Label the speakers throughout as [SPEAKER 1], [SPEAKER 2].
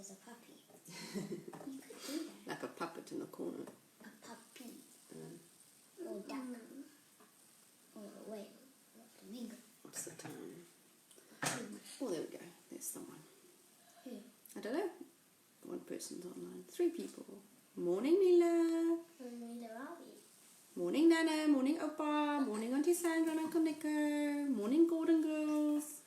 [SPEAKER 1] as a puppy. You could do that.
[SPEAKER 2] Like a puppet in the corner.
[SPEAKER 1] A puppy. Or duck. Or wait, flamingo.
[SPEAKER 2] What's the time? Oh, there we go. There's someone.
[SPEAKER 1] Who?
[SPEAKER 2] I don't know. One person's online. 3 people. Morning, Mila.
[SPEAKER 1] Where are we?
[SPEAKER 2] Morning, Nana. Morning, Opa. Morning, Auntie Sandra and Uncle Nico. Morning, Golden Girls.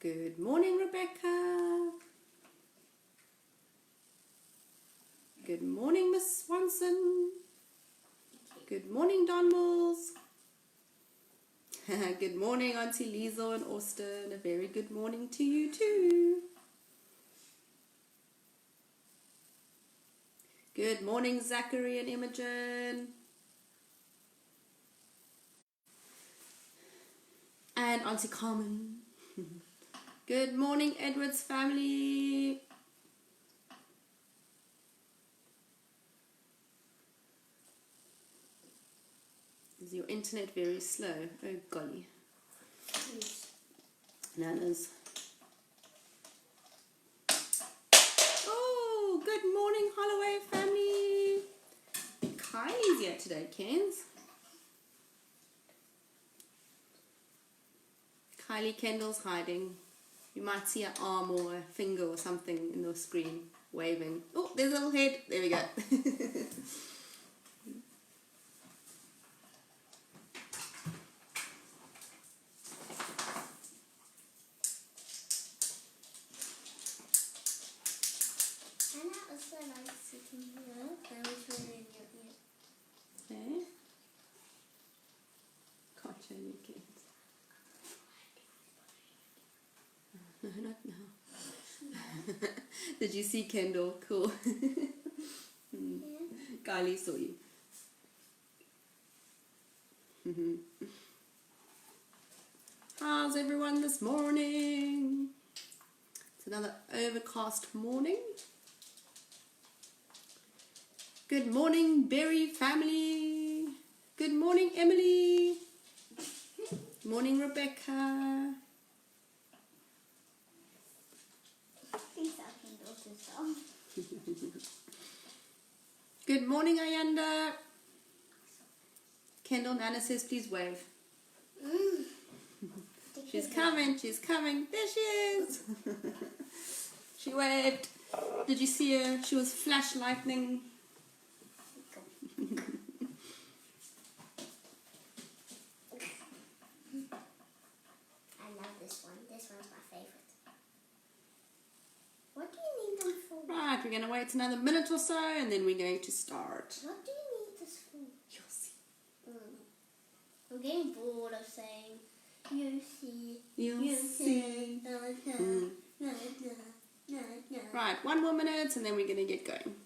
[SPEAKER 2] Good morning, Rebecca. Good morning, Miss Swanson. Good morning, Don Mills. Good morning, Auntie Liesel and Austin. A very good morning to you too. Good morning, Zachary and Imogen. And Auntie Carmen. Good morning, Edward's family. Is your internet very slow? Oh, golly.
[SPEAKER 1] Yes.
[SPEAKER 2] Nana's. Oh, good morning, Holloway family. Kylie's here today, Kens. Kylie Kendall's hiding. You might see an arm or a finger or something in the screen waving. Oh, there's a little head. There we go.
[SPEAKER 1] Anna also likes sitting here. I was really in your ear.
[SPEAKER 2] Okay. Can't show you kids. No, not now. Did you see Kendall? Cool.
[SPEAKER 1] Yeah.
[SPEAKER 2] Kylie saw you. How's everyone this morning? It's another overcast morning. Good morning, Berry family. Good morning, Emily. Morning, Rebecca.
[SPEAKER 1] Please I can go to some.
[SPEAKER 2] Good morning, Ayanda. Kendall Nana says, please wave. She's coming, she's coming. There she is. She waved. Did you see her? She was flash lightning.
[SPEAKER 1] I love this one. This one's my favorite. What do you need them for?
[SPEAKER 2] Right, we're going to wait another minute or so and then we're going to start.
[SPEAKER 1] What do you need this for?
[SPEAKER 2] You'll see.
[SPEAKER 1] I'm getting bored of saying, you see.
[SPEAKER 2] You'll see.
[SPEAKER 1] No.
[SPEAKER 2] Right, 1 more minute and then we're going to get going.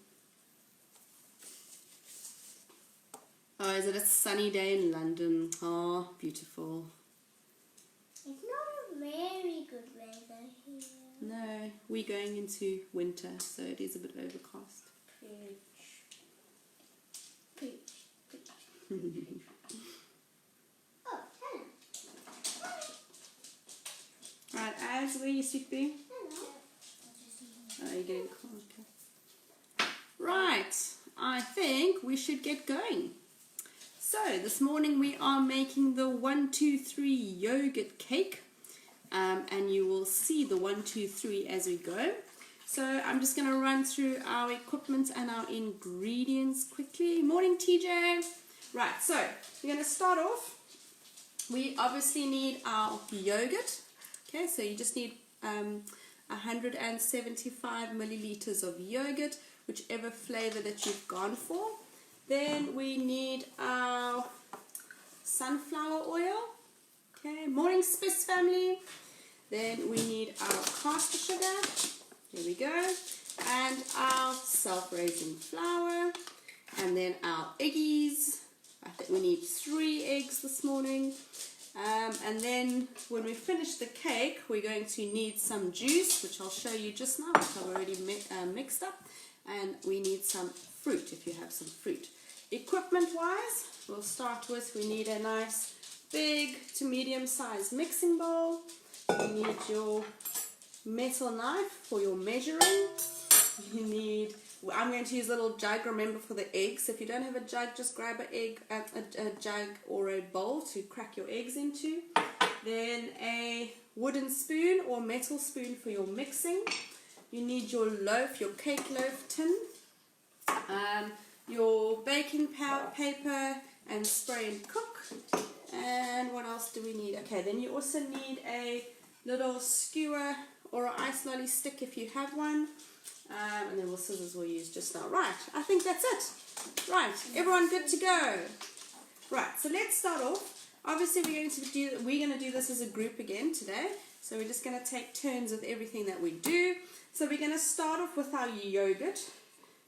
[SPEAKER 2] Oh, is it a sunny day in London? Oh, beautiful.
[SPEAKER 1] It's not a very good weather here.
[SPEAKER 2] No, we're going into winter, so it is a bit overcast.
[SPEAKER 1] Preach. Oh, Hannah.
[SPEAKER 2] Right, as where you sit there?
[SPEAKER 1] Hello.
[SPEAKER 2] Oh, you're getting cold. Okay. Right, I think we should get going. So, this morning we are making the 1, 2, 3 yogurt cake. And you will see the 1, 2, 3 as we go. So, I'm just going to run through our equipment and our ingredients quickly. Morning, TJ. Right, so we're going to start off. We obviously need our yogurt. Okay, so you just need 175 milliliters of yogurt, whichever flavor that you've gone for. Then we need our sunflower oil. Okay, morning Spice family. Then we need our caster sugar. There we go. And our self-raising flour. And then our eggies. I think we need 3 eggs this morning. And then when we finish the cake, we're going to need some juice, which I'll show you just now, which I've already mixed up. And we need some fruit, if you have some fruit. Equipment wise, we'll start with, we need a nice big to medium sized mixing bowl. You need your metal knife for your measuring. You need, I'm going to use a little jug, remember, for the eggs. If you don't have a jug, just grab a jug or a bowl to crack your eggs into. Then a wooden spoon or metal spoon for your mixing. You need your loaf, your cake loaf tin, your baking paper and spray and cook. And what else do we need? Okay, then you also need a little skewer or an ice lolly stick if you have one. And then scissors we'll use just now. Right, I think that's it. Right, everyone good to go? Right, so let's start off. Obviously we're going to do this as a group again today. So we're just going to take turns with everything that we do. So we're going to start off with our yogurt.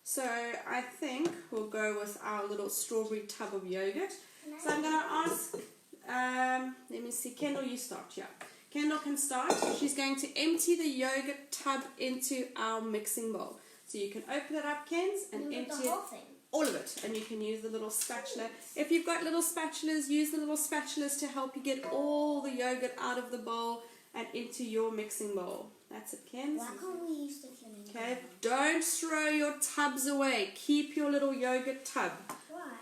[SPEAKER 2] So I think we'll go with our little strawberry tub of yogurt. So I'm going to ask, let me see, Kendall, you start, yeah. Kendall can start. She's going to empty the yogurt tub into our mixing bowl. So you can open it up, Kens, and empty it, all of it. And you can use the little spatula. If you've got little spatulas, use the little spatulas to help you get all the yogurt out of the bowl and into your mixing bowl. That's it, Kens.
[SPEAKER 1] Why can't we use the flamingo?
[SPEAKER 2] Okay, don't throw your tubs away. Keep your little yogurt tub.
[SPEAKER 1] Why?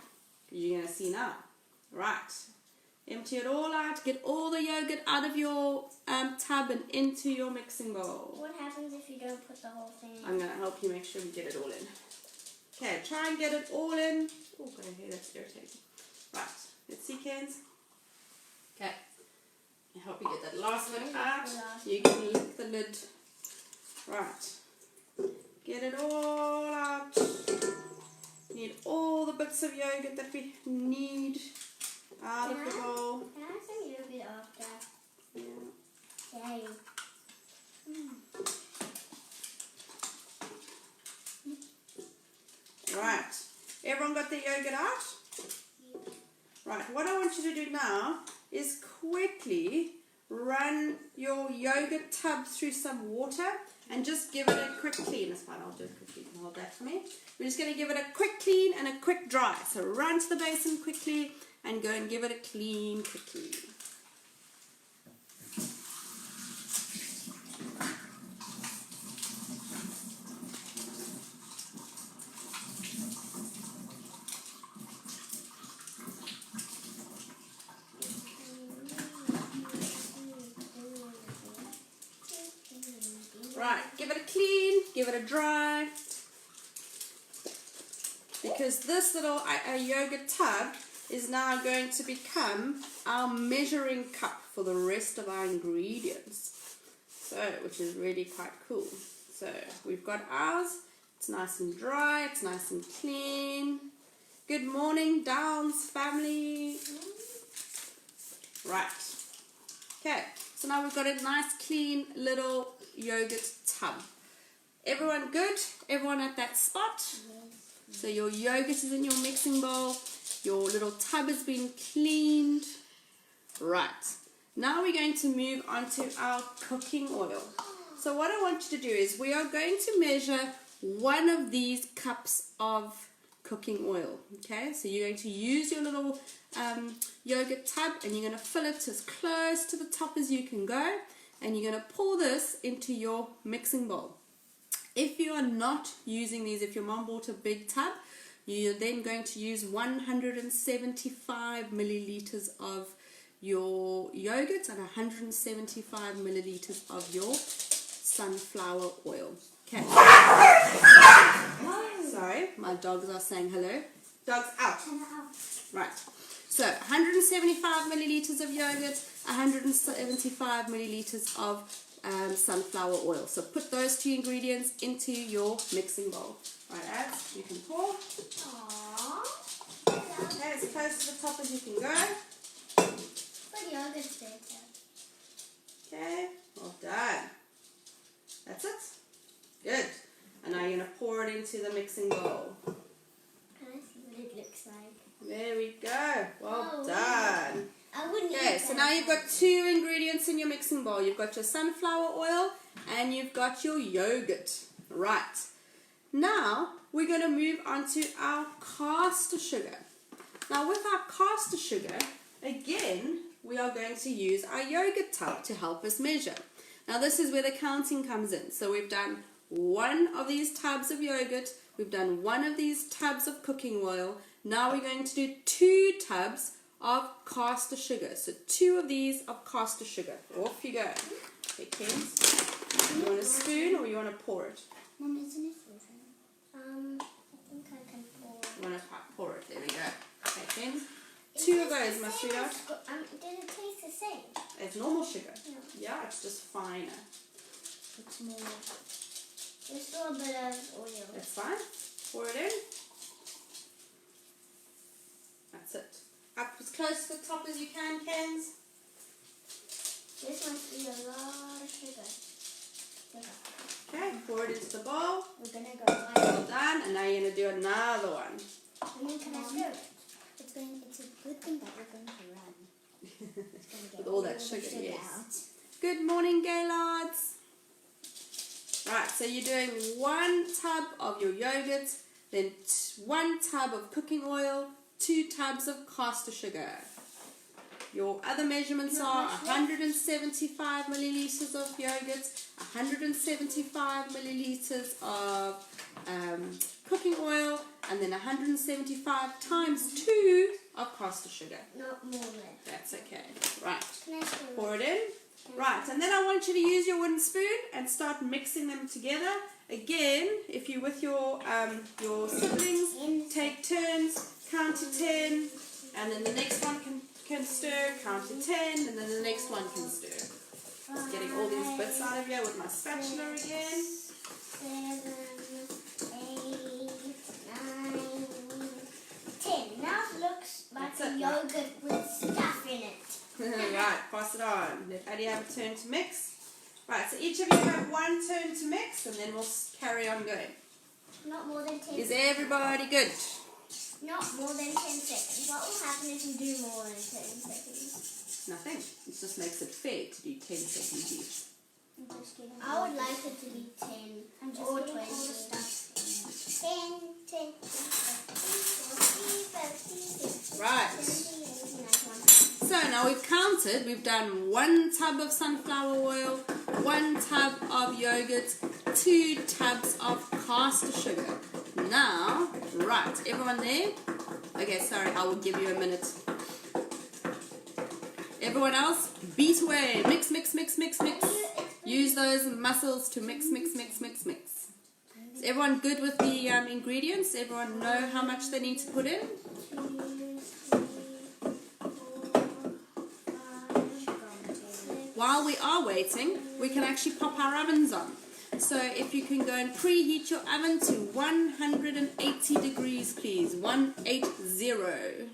[SPEAKER 2] You're going to see now. Right. Empty it all out. Get all the yogurt out of your tub and into your mixing bowl.
[SPEAKER 1] What happens if you don't put the whole thing in?
[SPEAKER 2] I'm going to help you make sure we get it all in. Okay, try and get it all in. Oh, go ahead, that's irritating. Right, let's see, Kens. Okay, I help you get that last bit out. You can lick the lid. Right, get it all out. Need all the bits of yogurt that we need out of the bowl.
[SPEAKER 1] Can I have some yogurt after?
[SPEAKER 2] Yeah.
[SPEAKER 1] Yay.
[SPEAKER 2] Right, everyone got the yogurt out? Right, what I want you to do now is quickly run your yogurt tub through some water and just give it a quick clean. It's fine, I'll do it quickly. You can hold that for me. We're just going to give it a quick clean and a quick dry. So run to the basin quickly and go and give it a clean quickly. Right, give it a clean, give it a dry, because this little yogurt tub is now going to become our measuring cup for the rest of our ingredients, so which is really quite cool. So we've got ours, it's nice and dry, it's nice and clean. Good morning, Downs family. Right, okay, so now we've got a nice clean little yogurt tub. Everyone good? Everyone at that spot?
[SPEAKER 1] Yes.
[SPEAKER 2] So your yogurt is in your mixing bowl. Your little tub has been cleaned. Right. Now we're going to move on to our cooking oil. So what I want you to do is we are going to measure one of these cups of cooking oil. Okay, so you're going to use your little yogurt tub and you're going to fill it as close to the top as you can go. And you're going to pour this into your mixing bowl. If you are not using these, if your mom bought a big tub, you're then going to use 175 milliliters of your yogurt and 175 milliliters of your sunflower oil. Okay. Sorry, my dogs are saying hello. Dogs out. Right. So 175 milliliters of yogurt, 175 milliliters of sunflower oil. So put those two ingredients into your mixing bowl. Right, Ads, you can pour.
[SPEAKER 1] Aww.
[SPEAKER 2] Okay, as close to the top as you can go.
[SPEAKER 1] But yogurt's better.
[SPEAKER 2] Okay, well done. That's it. Good. And now you're going to pour it into the mixing bowl.
[SPEAKER 1] Can I see what it looks like?
[SPEAKER 2] There we go. Well done.
[SPEAKER 1] I wouldn't eat
[SPEAKER 2] Okay, so now you've got two ingredients in your mixing bowl. You've got your sunflower oil and you've got your yogurt. Right. Now we're going to move on to our caster sugar. Now with our caster sugar, again, we are going to use our yogurt tub to help us measure. Now this is where the counting comes in. So we've done 1 of these tubs of yogurt, we've done 1 of these tubs of cooking oil. Now we're going to do 2 tubs of caster sugar. So 2 of these of caster sugar. Off you go. Okay, Kens. You want a spoon or you want to pour it?
[SPEAKER 1] Mom, isn't it frozen? I think I can pour it.
[SPEAKER 2] You want to pour it? There we go. Okay, Kens. 2 of those, my sweetheart.
[SPEAKER 1] Did it taste the same?
[SPEAKER 2] It's normal sugar.
[SPEAKER 1] Yeah.
[SPEAKER 2] It's just finer.
[SPEAKER 1] It's more. There's still a bit of oil.
[SPEAKER 2] That's fine. Pour it in. That's it. Up as close to the top as you can, Kens.
[SPEAKER 1] This must be a lot of sugar.
[SPEAKER 2] Okay, pour it into the bowl.
[SPEAKER 1] We're going to go like
[SPEAKER 2] Well done. And now you're going to do another one.
[SPEAKER 1] And then can I stir it? It's a good thing that we're going to run. It's going to get
[SPEAKER 2] With all that
[SPEAKER 1] the
[SPEAKER 2] sugar, yes.
[SPEAKER 1] out.
[SPEAKER 2] Good morning, Gaylords. Right, so you're doing 1 tub of your yogurt, then 1 tub of cooking oil, 2 tubs of caster sugar. Your other measurements are 175 milliliters of yogurt, 175 milliliters of cooking oil, and then 175 times 2 of caster sugar.
[SPEAKER 1] Not more than.
[SPEAKER 2] That's okay. Right.
[SPEAKER 1] Can I stir
[SPEAKER 2] Pour it in. Right, and then I want you to use your wooden spoon and start mixing them together. Again, if you're with your siblings, take turns, count to 10, and then the next one can stir, count to 10, and then the next one can stir. Just getting all these bits out of here with my spatula again.
[SPEAKER 1] 7, 8, 9, 10. Now it looks like
[SPEAKER 2] That's
[SPEAKER 1] a
[SPEAKER 2] it.
[SPEAKER 1] yogurt with stuff in it.
[SPEAKER 2] Right, pass it on. Let Addie have a turn to mix. Right, so each of you have 1 turn to mix, and then we'll carry on going.
[SPEAKER 1] Not more than 10
[SPEAKER 2] Is
[SPEAKER 1] seconds.
[SPEAKER 2] everybody good?
[SPEAKER 1] Not more than 10 seconds. What will happen if you do more than 10 seconds?
[SPEAKER 2] Nothing. It just makes it fair to do 10 seconds each.
[SPEAKER 1] I'm just kidding. I would like it to be 10 or 20. 10, 10, 15,
[SPEAKER 2] Right.
[SPEAKER 1] 17, 18, 19.
[SPEAKER 2] So now we've counted. We've done 1 tub of sunflower oil, 1 tub of yogurt, 2 tubs of caster sugar. Now, right, everyone there? Okay, sorry, I will give you a minute. Everyone else, beat away. Mix, mix, mix, mix, mix. Use those muscles to mix, mix, mix, mix, mix. Is everyone good with the ingredients? Everyone know how much they need to put in? While we are waiting, we can actually pop our ovens on. So if you can go and preheat your oven to 180 degrees, please. 180.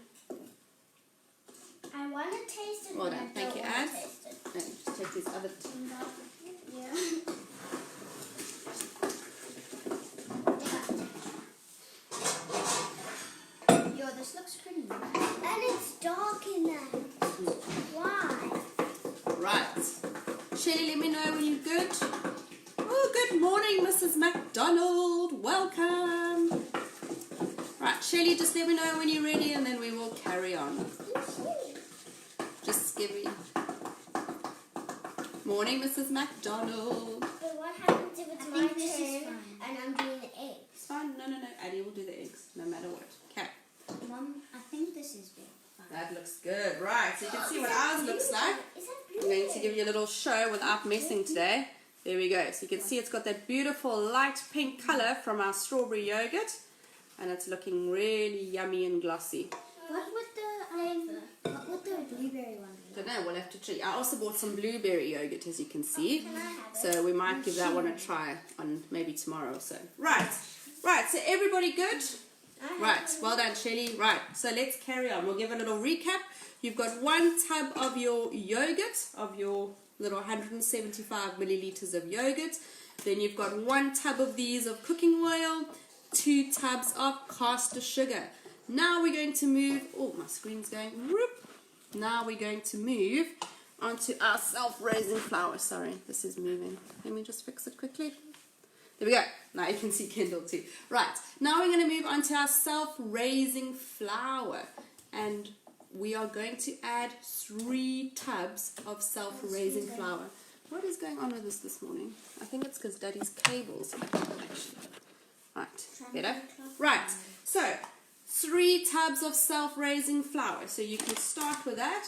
[SPEAKER 1] I want to taste it.
[SPEAKER 2] Well
[SPEAKER 1] but
[SPEAKER 2] done.
[SPEAKER 1] I
[SPEAKER 2] Thank
[SPEAKER 1] don't
[SPEAKER 2] you,
[SPEAKER 1] wanna
[SPEAKER 2] Ad.
[SPEAKER 1] taste it.
[SPEAKER 2] No, just take these other.
[SPEAKER 1] Yo, this looks pretty nice. And it's dark in there. Why?
[SPEAKER 2] Right. Shelly, let me know when you're good. Oh, good morning, Mrs. MacDonald. Welcome. Right, Shelly, just let me know when you're ready and then we will carry on. Just give me. Morning, Mrs. MacDonald.
[SPEAKER 1] But what happens if it's my turn and I'm doing the eggs?
[SPEAKER 2] It's fine. No. Addie will do the eggs, no matter what. Okay.
[SPEAKER 1] Mom, I think this is big.
[SPEAKER 2] That looks good. Right, so you can see what ours looks like.
[SPEAKER 1] Is that
[SPEAKER 2] I'm
[SPEAKER 1] blue?
[SPEAKER 2] going to give you a little show without messing today. There we go. So you can see it's got that beautiful light pink colour from our strawberry yogurt. And it's looking really yummy and glossy.
[SPEAKER 1] What would the blueberry one be?
[SPEAKER 2] Don't know, we'll have to try. I also bought some blueberry yogurt, as you can see.
[SPEAKER 1] Can I have it?
[SPEAKER 2] So we might give that one a try on maybe tomorrow or so. Right, so everybody good? Right, well done, Shelley. Right, so let's carry on. We'll give a little recap. You've got 1 tub of your yogurt, of your little 175 milliliters of yogurt. Then you've got 1 tub of these of cooking oil, 2 tubs of caster sugar. Now we're going to move, oh, my screen's going, whoop. Now we're going to move onto our self-raising flour. Sorry, this is moving. Let me just fix it quickly. There we go. Now you can see Kendall too. Right, now we're going to move onto our self-raising flour. And we are going to add 3 tubs of self-raising flour. What is going on with this morning? I think it's because Daddy's cables. Right, better. Right, so 3 tubs of self-raising flour. So you can start with that.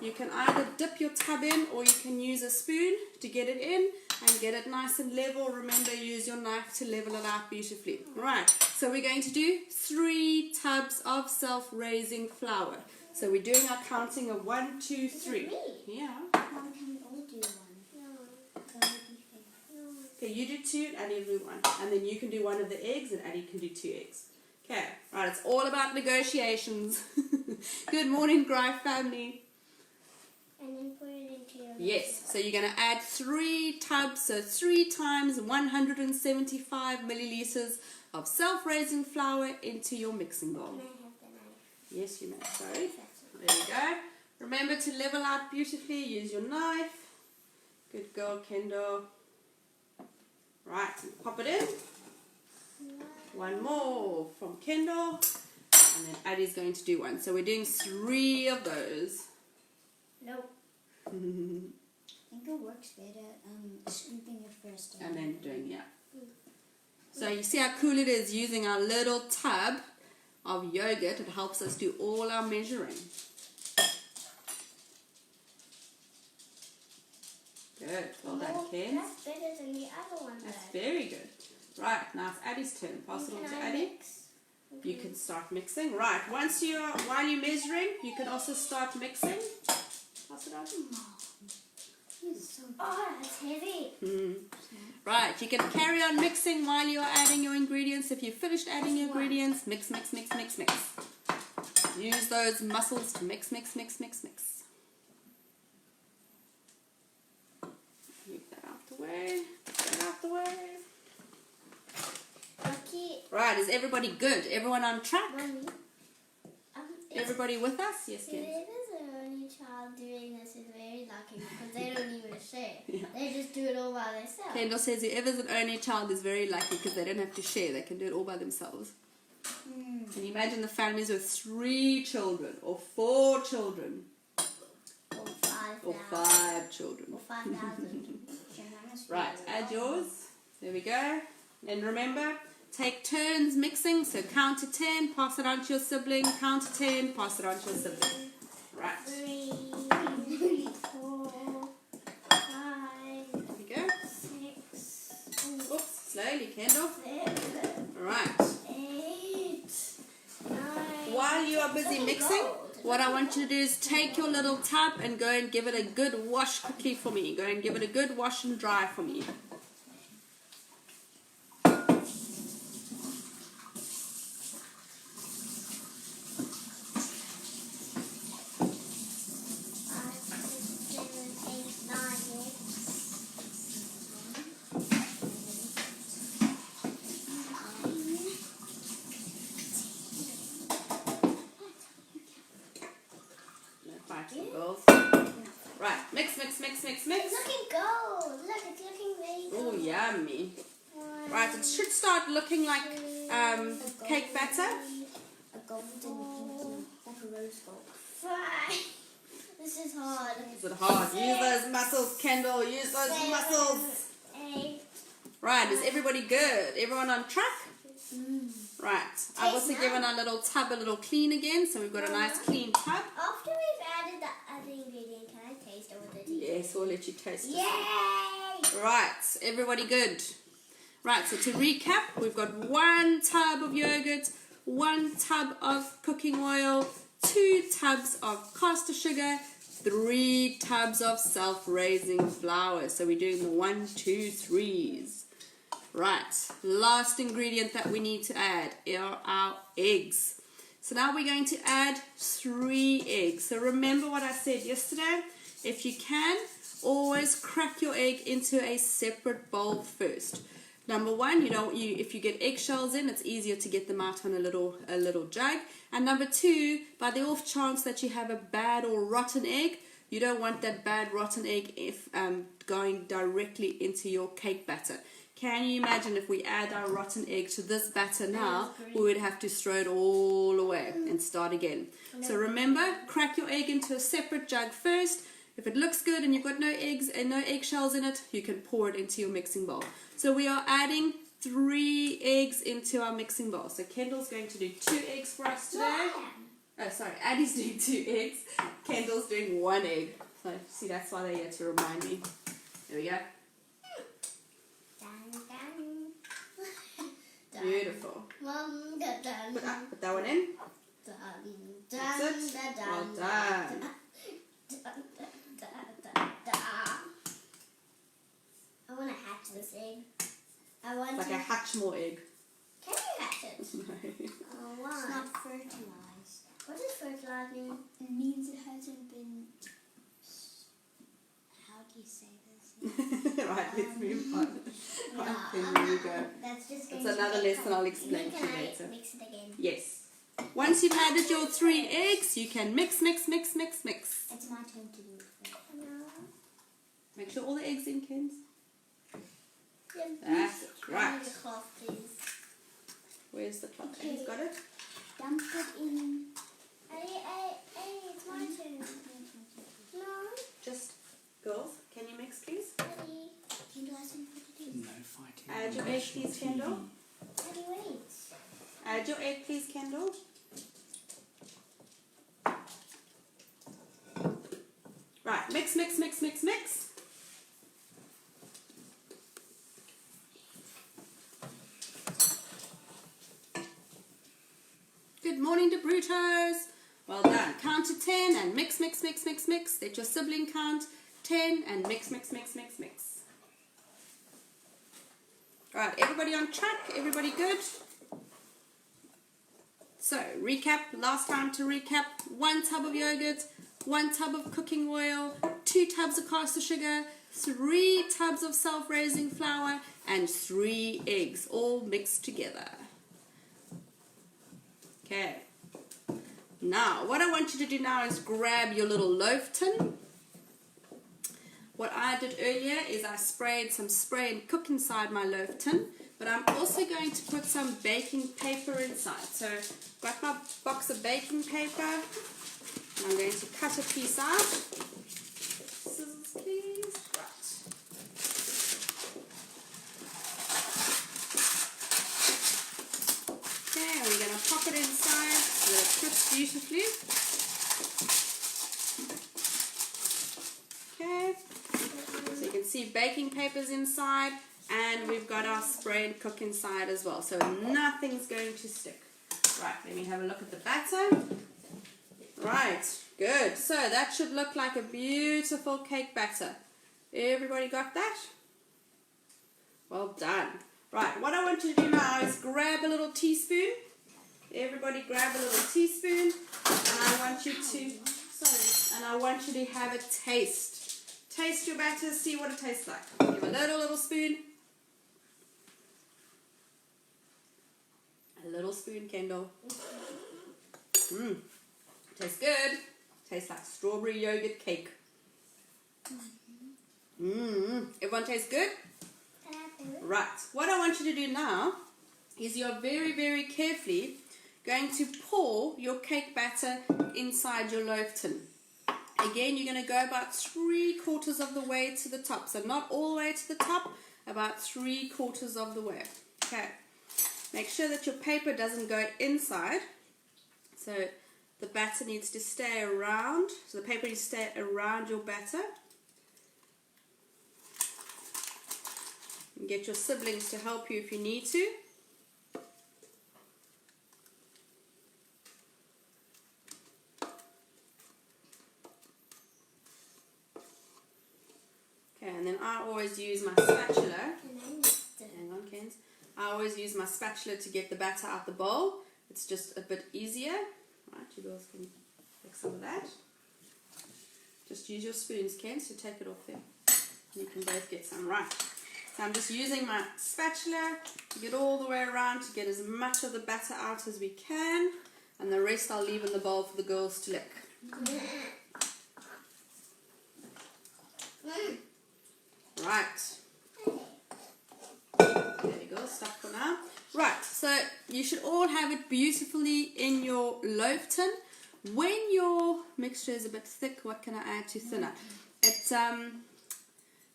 [SPEAKER 2] You can either dip your tub in or you can use a spoon to get it in and get it nice and level. Remember, use your knife to level it out beautifully. Right, so we're going to do 3 tubs of self-raising flour. So we're doing our counting of 1, 2, 3. Yeah.
[SPEAKER 1] Mom, can we all do one? No.
[SPEAKER 2] Okay, you do 2 and Addie will do 1. And then you can do 1 of the eggs and Addie can do 2 eggs. Okay, right, it's all about negotiations. Good morning, Grife family.
[SPEAKER 1] And then put it into your...
[SPEAKER 2] Yes, so you're going to add 3 tubs, so 3 times 175 milliliters of self-raising flour into your mixing bowl.
[SPEAKER 1] Can I have the knife?
[SPEAKER 2] Yes, you may. Sorry. There you go. Remember to level out beautifully. Use your knife. Good girl, Kendall. Right, and pop it in. 1 more from Kendall. And then Addie's going to do 1. So we're doing 3 of those.
[SPEAKER 1] Nope.
[SPEAKER 3] I think it works better scooping it first.
[SPEAKER 2] And then doing, yeah. So you see how cool it is using our little tub of yogurt. It helps us do all our measuring. Good. Well done, Ken.
[SPEAKER 1] That's better than the other one.
[SPEAKER 2] That's very good. Right, now it's Addie's turn. Pass it on to Addie.
[SPEAKER 1] Okay.
[SPEAKER 2] You can start mixing. Right, while you're measuring, you can also start mixing. Pass it on.
[SPEAKER 1] Oh, that's heavy.
[SPEAKER 2] Right, you can carry on mixing while you're adding your ingredients. If you've finished adding your ingredients, mix, mix, mix, mix, mix. Use those muscles to mix, mix, mix, mix, mix. Move that out the way. Get that out the way.
[SPEAKER 1] Okay.
[SPEAKER 2] Right, is everybody good? Everyone on track?
[SPEAKER 1] Mommy.
[SPEAKER 2] Everybody with us? Yes, Ken.
[SPEAKER 1] Whoever's the only child doing this is very lucky because they don't even share.
[SPEAKER 2] Yeah.
[SPEAKER 1] They just do it all by themselves.
[SPEAKER 2] Kendall says whoever's an only child is very lucky because they don't have to share. They can do it all by themselves. Can you imagine the families with 3 children or 4 children?
[SPEAKER 1] Or 5,000.
[SPEAKER 2] Or 5 children.
[SPEAKER 1] Or 5,000.
[SPEAKER 2] Right, add yours. There we go. And remember, take turns mixing. So count to 10, pass it on to your sibling. Count to 10, pass it on to your sibling. Right.
[SPEAKER 1] 3, 4, 5,
[SPEAKER 2] There we go.
[SPEAKER 1] 6,
[SPEAKER 2] Oops, slowly, Kendall.
[SPEAKER 1] 7,
[SPEAKER 2] Right.
[SPEAKER 1] 8, 9.
[SPEAKER 2] While you are busy mixing, what I want you to do is take your little tub and go and give it a good wash quickly for me. Go and give it a good wash and dry for me. Right, mix, mix, mix, mix, mix.
[SPEAKER 1] It's looking gold. Look, it's looking very
[SPEAKER 2] Oh,
[SPEAKER 1] gold.
[SPEAKER 2] yummy. Right, it should start looking like cake batter.
[SPEAKER 3] A golden, like a rose gold.
[SPEAKER 1] 5. This is hard.
[SPEAKER 2] Is it hard? Use those muscles, Kendall. Use those
[SPEAKER 1] 7,
[SPEAKER 2] muscles.
[SPEAKER 1] 8.
[SPEAKER 2] Right, is everybody good? Everyone on track? Right, I've also
[SPEAKER 1] now.
[SPEAKER 2] given our little tub a little clean again, so we've got a nice clean tub.
[SPEAKER 1] After we've added the other ingredient, can I taste it with it?
[SPEAKER 2] Yes, we'll let you taste it.
[SPEAKER 1] Yay!
[SPEAKER 2] Right, everybody good? Right, so to recap, we've got 1 tub of yogurt, 1 tub of cooking oil, 2 tubs of caster sugar, 3 tubs of self-raising flour. So we're doing the 1, 2, 3s. Right, last ingredient that we need to add are our eggs. So now we're going to add 3 eggs. So remember what I said yesterday. If you can, always crack your egg into a separate bowl first. Number 1, if you get eggshells in, it's easier to get them out on a little jug. And number 2, by the off chance that you have a bad or rotten egg, you don't want that bad rotten egg going directly into your cake batter. Can you imagine if we add our rotten egg to this batter now, we would have to throw it all away and start again. So remember, crack your egg into a separate jug first. If it looks good and you've got no eggs and no eggshells in it, you can pour it into your mixing bowl. So we are adding 3 eggs into our mixing bowl. So Kendall's going to do 2 eggs for us today. Oh, sorry, Addie's doing 2 eggs. Kendall's doing 1 egg. So, see, that's why they're here to remind me. There we go. Beautiful. Put that one in. That's it. Well done.
[SPEAKER 1] I want to hatch this egg.
[SPEAKER 2] It's like a hatchmore egg.
[SPEAKER 1] Can you hatch it?
[SPEAKER 2] No.
[SPEAKER 1] Oh, why?
[SPEAKER 3] It's not fertilized.
[SPEAKER 1] What does fertilize mean?
[SPEAKER 3] It means it hasn't been. How do you say this?
[SPEAKER 2] Right, let's move on. Right,
[SPEAKER 1] Yeah,
[SPEAKER 2] there you go.
[SPEAKER 1] That's just going
[SPEAKER 2] That's
[SPEAKER 1] to
[SPEAKER 2] another
[SPEAKER 1] take
[SPEAKER 2] lesson I'll explain to you
[SPEAKER 1] Can I
[SPEAKER 2] later.
[SPEAKER 1] mix it again?
[SPEAKER 2] Yes. Once you've added your 3 eggs, you can mix, mix, mix, mix, mix.
[SPEAKER 3] It's my turn to do it first.
[SPEAKER 1] No.
[SPEAKER 2] Make sure all the eggs in, Kens.
[SPEAKER 1] Yeah,
[SPEAKER 2] That's it.
[SPEAKER 1] I
[SPEAKER 2] Right.
[SPEAKER 1] need a cloth, please.
[SPEAKER 2] Where's the cloth?
[SPEAKER 3] Okay.
[SPEAKER 2] He's got it.
[SPEAKER 3] Dump it in.
[SPEAKER 1] Hey, it's my turn. No,
[SPEAKER 2] Just, girls, can you mix, please?
[SPEAKER 1] Daddy.
[SPEAKER 3] Kendall hasn't put it in.
[SPEAKER 4] No fighting.
[SPEAKER 2] Add your
[SPEAKER 4] on
[SPEAKER 2] egg,
[SPEAKER 4] national
[SPEAKER 2] please,
[SPEAKER 4] TV.
[SPEAKER 2] Kendall.
[SPEAKER 1] Daddy, wait.
[SPEAKER 2] Add your egg, please, Kendall. Right, mix, mix, mix, mix, mix. Good morning, DeBrutos. Well done. Count to 10 and mix, mix, mix, mix, mix. Let your sibling count 10 and mix, mix, mix, mix, mix. Alright, everybody on track? Everybody good? So, recap. Last time to recap. 1 tub of yogurt, 1 tub of cooking oil, 2 tubs of caster sugar, 3 tubs of self-raising flour, and 3 eggs, all mixed together. Okay. Now, what I want you to do now is grab your little loaf tin. What I did earlier is I sprayed some spray and cook inside my loaf tin, but I'm also going to put some baking paper inside. So, I've got my box of baking paper, and I'm going to cut a piece out. Scissors, please. Right. Okay, and we're going to pop it inside so that it fits beautifully. Okay, so you can see baking paper's inside, and we've got our spray and cook inside as well, so nothing's going to stick. Right, let me have a look at the batter. Right, good. So that should look like a beautiful cake batter. Everybody got that? Well done. Right, what I want you to do now is grab a little teaspoon. Everybody grab a little teaspoon, and I want you to have a taste. Taste your batter, see what it tastes like. Give a little spoon. A little spoon, Kendall. Tastes good. Tastes like strawberry yogurt cake. Everyone tastes good? Right. What I want you to do now is you're very, very carefully going to pour your cake batter inside your loaf tin. Again, you're going to go about 3/4 of the way to the top. So not all the way to the top, about 3/4 of the way. Okay. Make sure that your paper doesn't go inside. So the batter needs to stay around. So the paper needs to stay around your batter. And get your siblings to help you if you need to. Okay, and then I always use my spatula. Hang on, Kens. I always use my spatula to get the batter out the bowl. It's just a bit easier. Right, you girls can take some of that. Just use your spoons, Kens, to take it off there. You can both get some. Right. So I'm just using my spatula to get all the way around to get as much of the batter out as we can. And the rest I'll leave in the bowl for the girls to lick. Right. There you go, stuck for now. Right, so you should all have it beautifully in your loaf tin. When your mixture is a bit thick, what can I add to thinner? It's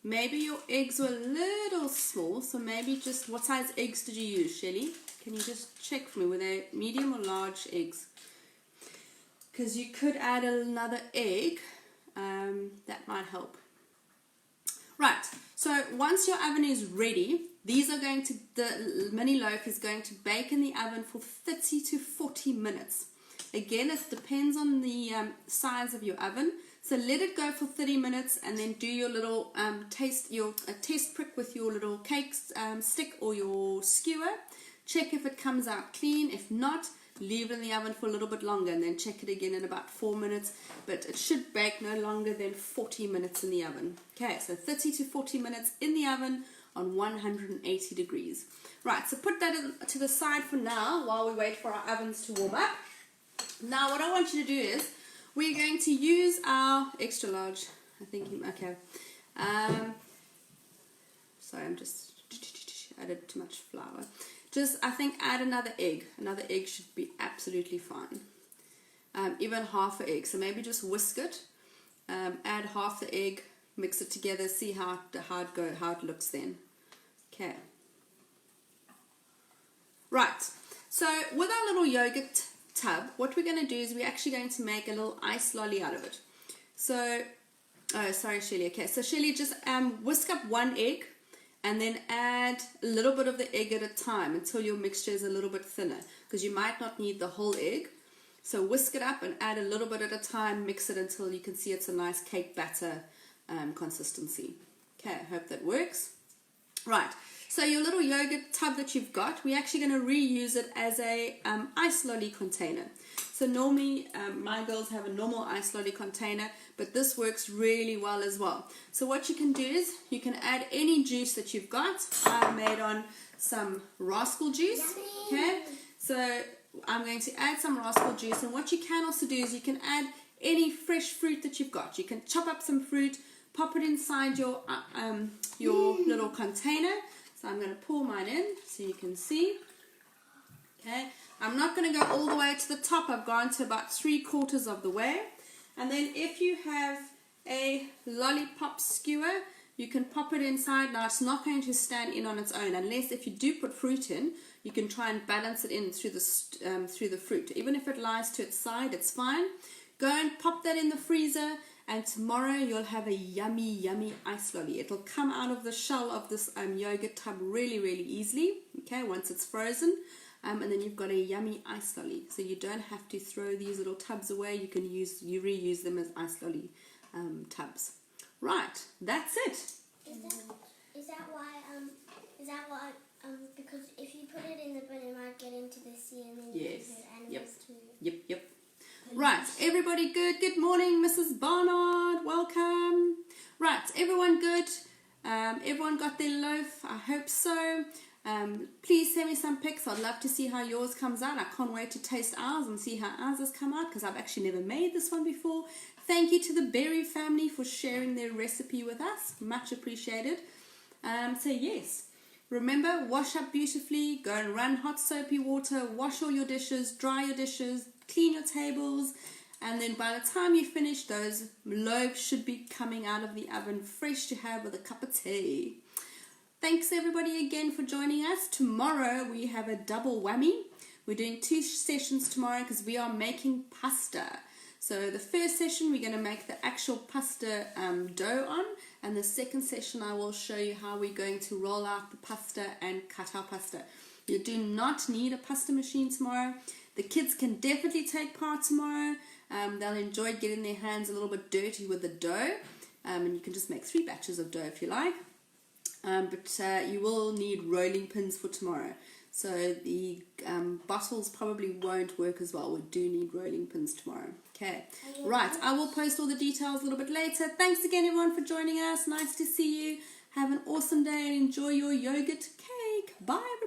[SPEAKER 2] maybe your eggs were a little small, so maybe just, what size eggs did you use, Shelley? Can you just check for me, were they medium or large eggs? Because you could add another egg, that might help. Right, so once your oven is ready, the mini loaf is going to bake in the oven for 30 to 40 minutes. Again, it depends on the size of your oven. So let it go for 30 minutes and then do your little test prick with your little cake stick or your skewer. Check if it comes out clean. If not, leave it in the oven for a little bit longer and then check it again in about 4 minutes. But it should bake no longer than 40 minutes in the oven. Okay, so 30 to 40 minutes in the oven on 180 degrees. Right, so put that to the side for now while we wait for our ovens to warm up. Now what I want you to do is, we're going to use our extra large, I think, okay. Sorry, I'm just added too much flour. Just, I think, add another egg. Another egg should be absolutely fine. Even half an egg. So maybe just whisk it. Add half the egg. Mix it together. See how it looks then. Okay. Right. So with our little yogurt tub, what we're going to do is we're actually going to make a little ice lolly out of it. So, oh, sorry, Shelley. Okay, so Shelley, just whisk up one egg. And then add a little bit of the egg at a time until your mixture is a little bit thinner, because you might not need the whole egg. So whisk it up and add a little bit at a time, mix it until you can see it's a nice cake batter consistency. Okay, I hope that works. Right, so your little yogurt tub that you've got, we're actually going to reuse it as a ice lolly container. So normally my girls have a normal ice lolly container, but this works really well as well. So what you can do is you can add any juice that you've got. I made on some rascal juice. Okay, so I'm going to add some rascal juice, and what you can also do is you can add any fresh fruit that you've got. You can chop up some fruit, pop it inside your little container. So I'm going to pour mine in so you can see. Okay, I'm not going to go all the way to the top. I've gone to about 3/4 of the way. And then if you have a lollipop skewer, you can pop it inside. Now it's not going to stand in on its own, unless if you do put fruit in, you can try and balance it in through the fruit. Even if it lies to its side, it's fine. Go and pop that in the freezer, and tomorrow you'll have a yummy, yummy ice lolly. It'll come out of the shell of this yogurt tub really, really easily, okay, once it's frozen. And then you've got a yummy ice lolly. So you don't have to throw these little tubs away. You can reuse them as ice lolly tubs. Right, that's it.
[SPEAKER 1] Is that why because if you put it in the bin, it might get into the sea and then you can hurt animals too.
[SPEAKER 2] Yep. Right, everybody good? Good morning, Mrs. Barnard. Welcome. Right, everyone good? Everyone got their loaf? I hope so. Please send me some pics. I'd love to see how yours comes out. I can't wait to taste ours and see how ours has come out, because I've actually never made this one before. Thank you to the Berry family for sharing their recipe with us. Much appreciated. So yes, remember, wash up beautifully, go and run hot soapy water, wash all your dishes, dry your dishes, clean your tables, and then by the time you finish, those loaves should be coming out of the oven fresh to have with a cup of tea. Thanks everybody again for joining us. Tomorrow we have a double whammy. We're doing 2 sessions tomorrow because we are making pasta. So the first session we're going to make the actual pasta dough on, and the second session I will show you how we're going to roll out the pasta and cut our pasta. You do not need a pasta machine tomorrow. The kids can definitely take part tomorrow. They'll enjoy getting their hands a little bit dirty with the dough, and you can just make 3 batches of dough if you like. But you will need rolling pins for tomorrow. So the bottles probably won't work as well. We do need rolling pins tomorrow. Okay. Right. I will post all the details a little bit later. Thanks again, everyone, for joining us. Nice to see you. Have an awesome day and enjoy your yogurt cake. Bye.